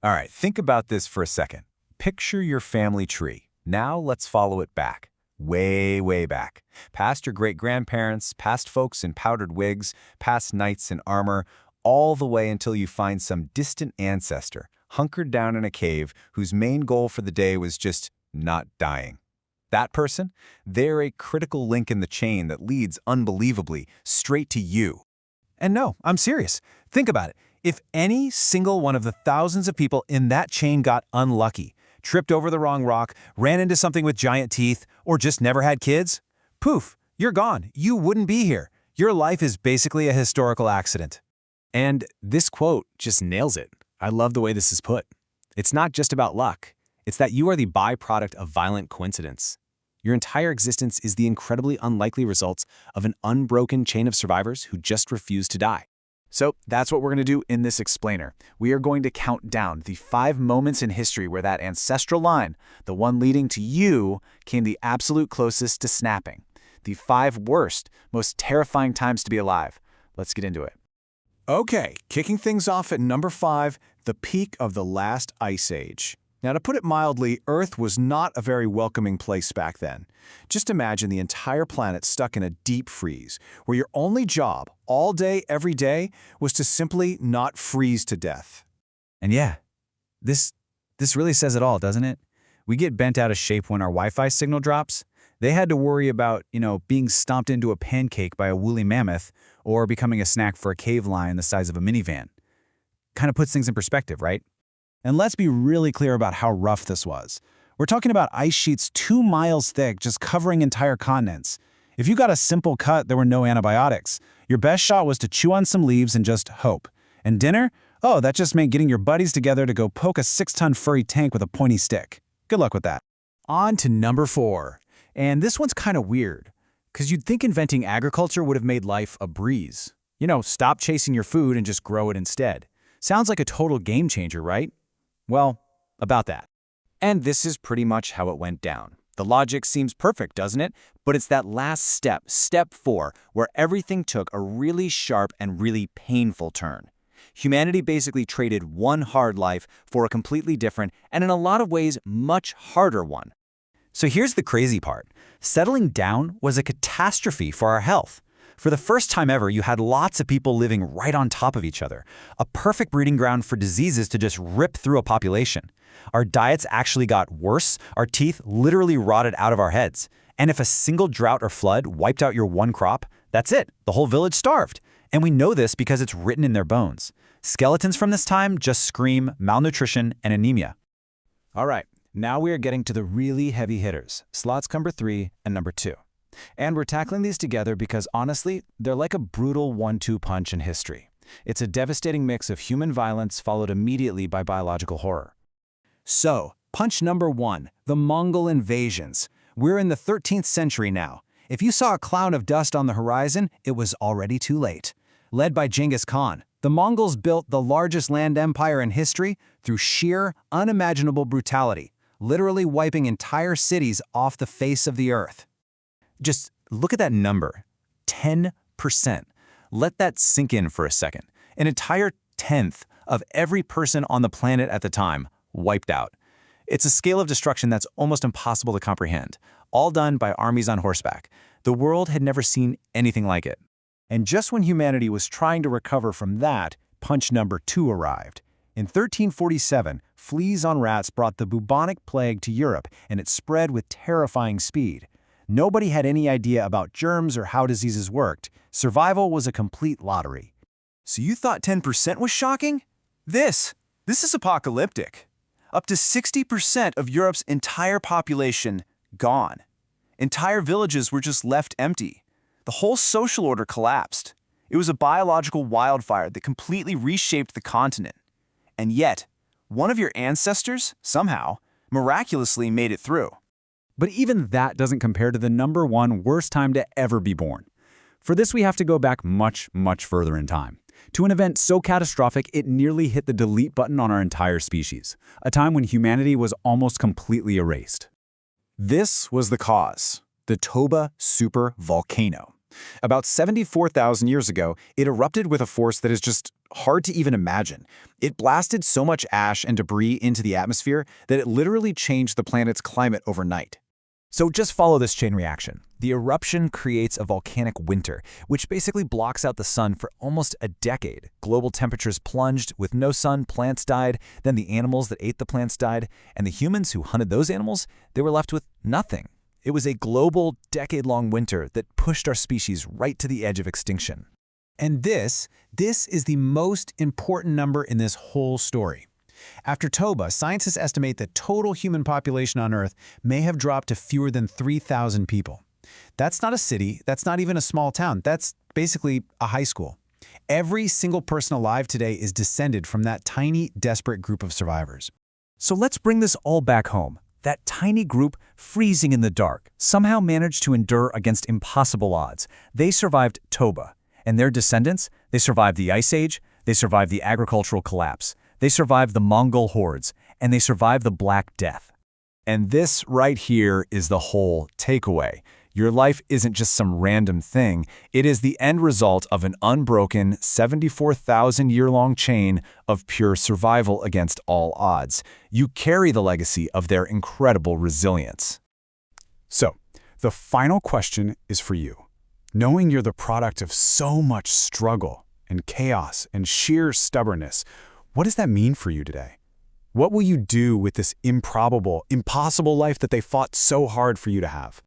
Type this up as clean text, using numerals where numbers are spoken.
All right, think about this for a second. Picture your family tree. Now let's follow it back. Way, way back. Past your great-grandparents, past folks in powdered wigs, past knights in armor, all the way until you find some distant ancestor, hunkered down in a cave whose main goal for the day was just not dying. That person, they're a critical link in the chain that leads, unbelievably, straight to you. And no, I'm serious. Think about it. If any single one of the thousands of people in that chain got unlucky, tripped over the wrong rock, ran into something with giant teeth, or just never had kids, poof, you're gone. You wouldn't be here. Your life is basically a historical accident. And this quote just nails it. I love the way this is put. It's not just about luck. It's that you are the byproduct of violent coincidence. Your entire existence is the incredibly unlikely results of an unbroken chain of survivors who just refuse to die. So that's what we're going to do in this explainer. We are going to count down the 5 moments in history where that ancestral line, the one leading to you, came the absolute closest to snapping. The 5 worst, most terrifying times to be alive. Let's get into it. Okay, kicking things off at number 5, the peak of the last ice age. Now, to put it mildly, Earth was not a very welcoming place back then. Just imagine the entire planet stuck in a deep freeze, where your only job, all day, every day, was to simply not freeze to death. And yeah, this really says it all, doesn't it? We get bent out of shape when our Wi-Fi signal drops. They had to worry about, being stomped into a pancake by a woolly mammoth or becoming a snack for a cave lion the size of a minivan. Kind of puts things in perspective, right? And let's be really clear about how rough this was. We're talking about ice sheets 2 miles thick just covering entire continents. If you got a simple cut, there were no antibiotics. Your best shot was to chew on some leaves and just hope. And dinner? Oh, that just meant getting your buddies together to go poke a 6-ton furry tank with a pointy stick. Good luck with that. On to number 4. And this one's kind of weird, because you'd think inventing agriculture would have made life a breeze. Stop chasing your food and just grow it instead. Sounds like a total game changer, right? Well, about that. And this is pretty much how it went down. The logic seems perfect, doesn't it? But it's that last step, step 4, where everything took a really sharp and really painful turn. Humanity basically traded one hard life for a completely different, and in a lot of ways, much harder one. So here's the crazy part. Settling down was a catastrophe for our health. For the first time ever, you had lots of people living right on top of each other, a perfect breeding ground for diseases to just rip through a population. Our diets actually got worse, our teeth literally rotted out of our heads. And if a single drought or flood wiped out your one crop, that's it, the whole village starved. And we know this because it's written in their bones. Skeletons from this time just scream malnutrition and anemia. All right, now we are getting to the really heavy hitters, slots number 3 and number 2. And we're tackling these together because, honestly, they're like a brutal 1-2 punch in history. It's a devastating mix of human violence followed immediately by biological horror. So, punch number 1, the Mongol invasions. We're in the 13th century now. If you saw a cloud of dust on the horizon, it was already too late. Led by Genghis Khan, the Mongols built the largest land empire in history through sheer, unimaginable brutality, literally wiping entire cities off the face of the earth. Just look at that number, 10%. Let that sink in for a second. An entire 10th of every person on the planet at the time wiped out. It's a scale of destruction that's almost impossible to comprehend, all done by armies on horseback. The world had never seen anything like it. And just when humanity was trying to recover from that, punch number 2 arrived. In 1347, fleas on rats brought the bubonic plague to Europe, and it spread with terrifying speed. Nobody had any idea about germs or how diseases worked. Survival was a complete lottery. So you thought 10% was shocking? This is apocalyptic. Up to 60% of Europe's entire population gone. Entire villages were just left empty. The whole social order collapsed. It was a biological wildfire that completely reshaped the continent. And yet, one of your ancestors, somehow, miraculously made it through. But even that doesn't compare to the number 1 worst time to ever be born. For this, we have to go back much, much further in time, to an event so catastrophic it nearly hit the delete button on our entire species, a time when humanity was almost completely erased. This was the cause, the Toba supervolcano. About 74,000 years ago, it erupted with a force that is just hard to even imagine. It blasted so much ash and debris into the atmosphere that it literally changed the planet's climate overnight. So just follow this chain reaction. The eruption creates a volcanic winter, which basically blocks out the sun for almost a decade. Global temperatures plunged. With no sun, plants died. Then the animals that ate the plants died. And the humans who hunted those animals, they were left with nothing. It was a global, decade-long winter that pushed our species right to the edge of extinction. And this is the most important number in this whole story. After Toba, scientists estimate the total human population on Earth may have dropped to fewer than 3,000 people. That's not a city, that's not even a small town, that's basically a high school. Every single person alive today is descended from that tiny, desperate group of survivors. So let's bring this all back home. That tiny group, freezing in the dark, somehow managed to endure against impossible odds. They survived Toba. And their descendants, they survived the Ice Age, they survived the agricultural collapse, they survived the Mongol hordes, and they survived the Black Death. And this right here is the whole takeaway. Your life isn't just some random thing. It is the end result of an unbroken 74,000-year-long chain of pure survival against all odds. You carry the legacy of their incredible resilience. So, the final question is for you. Knowing you're the product of so much struggle and chaos and sheer stubbornness, what does that mean for you today? What will you do with this improbable, impossible life that they fought so hard for you to have?